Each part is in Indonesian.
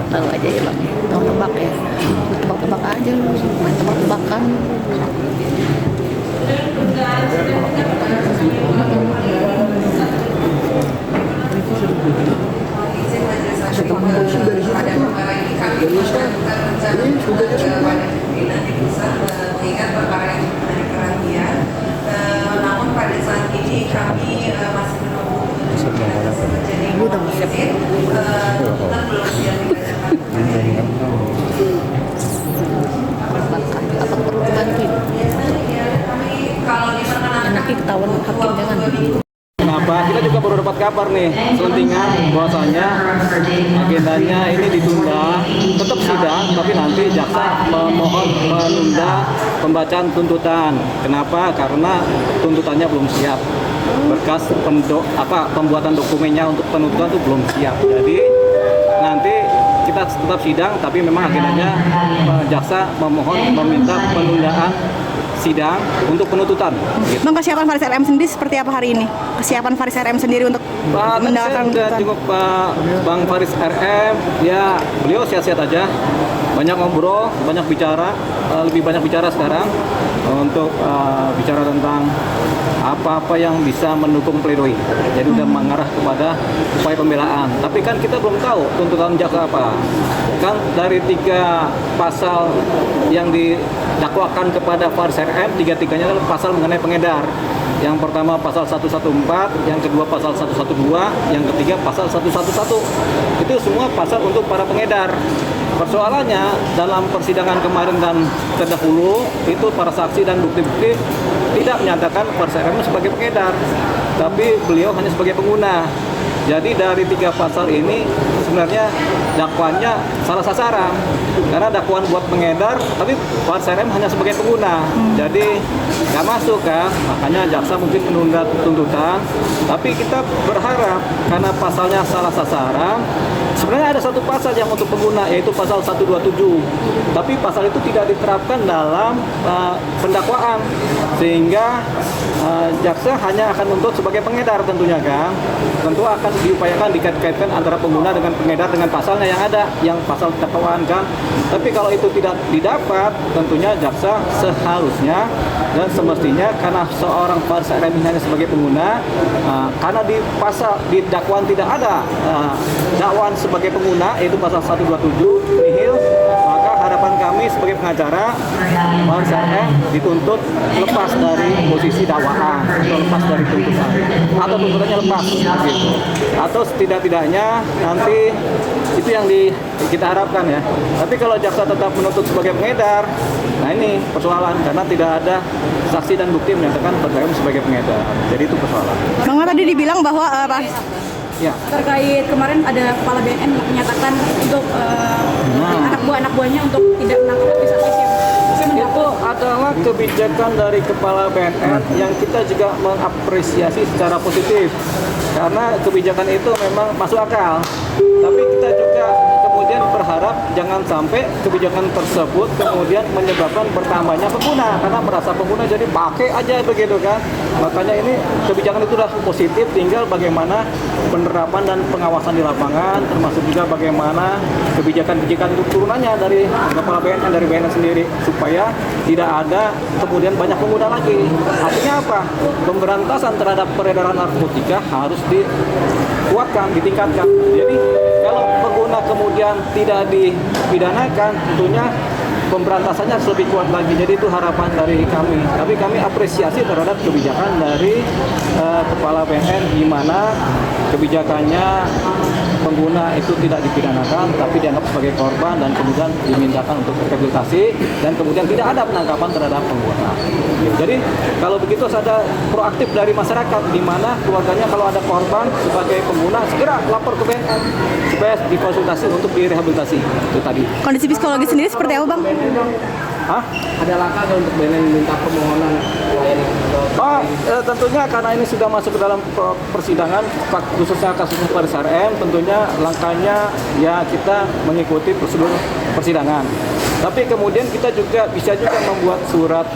tahu aja ya bang, tahu tebak ya, tebak-tebak aja, main tebak-tebakan. Dari situ ini sudah semua. Mengingat perkara yang menarik perhatian, namun pada saat ini kami masih menunggu terjadi komunikasi. Tuntutan belum siap dibacakan. Apa perlu dibantuin? Kalau diperkenankan, Nanti ketahuan hakim jangan. Kenapa? Kita juga baru dapat kabar nih, selentingan bahwasanya agendanya ini ditunda, tetap sidang, tapi nanti jaksa memohon menunda pembacaan tuntutan. Kenapa? Karena tuntutannya belum siap. Berkas pembuatan dokumennya untuk penuntutan itu belum siap. Jadi nanti kita tetap sidang, tapi memang agendanya jaksa memohon meminta penundaan sidang untuk penuntutan. Gitu. Bang, kesiapan Faris RM sendiri seperti apa hari ini? Kesiapan Faris RM sendiri untuk mendapatkan tuntutan? Cukup Pak Bang Faris RM, ya beliau sehat-sehat aja. Banyak ngobrol, banyak bicara, lebih banyak bicara sekarang untuk bicara tentang apa-apa yang bisa mendukung pledoi. Jadi udah mengarah kepada upaya pembelaan. Tapi kan kita belum tahu tuntutan jaksa apa. Kan dari 3 pasal yang didakwakan kepada Faris RM, 3-tiganya adalah pasal mengenai pengedar. Yang pertama pasal 114, yang kedua pasal 112, yang ketiga pasal 111. Itu semua pasal untuk para pengedar. Persoalannya dalam persidangan kemarin dan terdahulu itu para saksi dan bukti-bukti tidak menyatakan Faris RM sebagai pengedar, tapi beliau hanya sebagai pengguna. Jadi dari 3 pasal ini sebenarnya dakwaannya salah sasaran karena dakwaan buat pengedar, tapi Faris RM hanya sebagai pengguna. Jadi nggak masuk kan, makanya jaksa mungkin menunda tuntutan. Tapi kita berharap karena pasalnya salah sasaran, sebenarnya ada satu pasal yang untuk pengguna yaitu pasal 127. Tapi pasal itu tidak diterapkan dalam pendakwaan sehingga jaksa hanya akan menuntut sebagai pengedar tentunya kan. Tentu akan diupayakan dikait-kaitkan antara pengguna dengan pengedar dengan pasalnya yang ada, yang pasal dakwaan kan. Tapi kalau itu tidak didapat, tentunya jaksa seharusnya dan semestinya karena seorang Faris RM hanya sebagai pengguna, karena di pasal di dakwaan tidak ada dakwaan sebagai pengguna yaitu pasal 127 nihil, maka harapan kami sebagai pengacara Faris RM dituntut lepas dari posisi dakwaan atau lepas dari tuntutan atau tuntutannya lepas gitu. Atau setidak-tidaknya nanti itu yang kita harapkan ya. Tapi kalau jaksa tetap menuntut sebagai pengedar, nah ini persoalan karena tidak ada saksi dan bukti menyatakan Faris RM sebagai pengedar. Jadi itu persoalan. Bang, tadi dibilang bahwa Ya. Terkait kemarin ada kepala BNN menyatakan untuk anak buahnya untuk tidak menangkap aktivis yang Itu adalah kebijakan dari kepala BNN yang kita juga mengapresiasi secara positif karena kebijakan itu memang masuk akal. Tapi kita juga kemudian berharap jangan sampai kebijakan tersebut kemudian menyebabkan bertambahnya pengguna karena merasa pengguna jadi pakai aja begitu kan. Makanya ini kebijakan itu sudah positif, tinggal bagaimana penerapan dan pengawasan di lapangan, termasuk juga bagaimana kebijakan-kebijakan turunannya dari kepala BNN, dari BNN sendiri supaya tidak ada kemudian banyak pengguna lagi. Artinya apa? Pemberantasan terhadap peredaran narkotika harus dikuatkan, ditingkatkan. Jadi kalau pengguna kemudian tidak dipidanakan, tentunya pemberantasannya harus lebih kuat lagi. Jadi itu harapan dari kami. Tapi kami apresiasi terhadap kebijakan dari kepala BNN di mana kebijakannya pengguna itu tidak dipidanakan tapi dianggap sebagai korban dan kemudian dimintakan untuk rehabilitasi dan kemudian tidak ada penangkapan terhadap pengguna. Jadi kalau begitu ada proaktif dari masyarakat di mana keluarganya kalau ada korban sebagai pengguna segera lapor ke BNN supaya dikonsultasi untuk direhabilitasi. Itu tadi. kondisi psikologi sendiri seperti apa, Bang? Hah? Ada langkah untuk BNN minta permohonan lain? Tentunya karena ini sudah masuk ke dalam persidangan, khususnya kasusnya Faris RM, tentunya langkahnya ya kita mengikuti prosedur persidangan. Tapi kemudian kita juga bisa membuat surat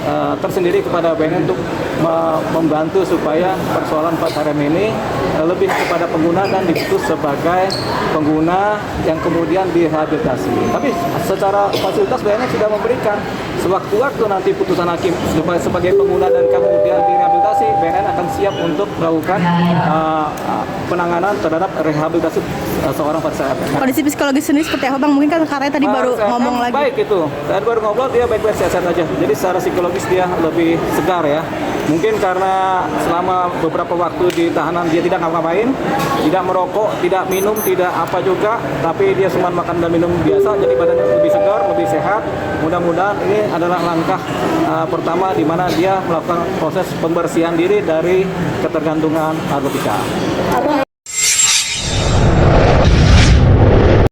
tersendiri kepada BNN untuk membantu supaya persoalan Faris RM ini lebih kepada pengguna dan diputus sebagai pengguna yang kemudian direhabilitasi. Tapi secara fasilitas BNN sudah memberikan sewaktu-waktu nanti putusan hakim sebagai pengguna dan kemudian direhabilitasi, BNN akan siap untuk melakukan penanganan terhadap rehabilitasi seorang Faris RM. Kondisi psikologis sendiri seperti apa Bang? Mungkin kan katanya tadi baru ngomong lagi. Baik itu, tadi baru ngobrol dia baik-baik sehat aja. Jadi secara psikologis dia lebih segar ya. Mungkin karena selama beberapa waktu di tahanan dia tidak ngapa-ngapain, tidak merokok, tidak minum, tidak apa juga, tapi dia cuma makan dan minum biasa, jadi badannya lebih segar, lebih sehat. Mudah-mudahan ini adalah langkah pertama di mana dia melakukan proses pembersihan diri dari ketergantungan narkotika.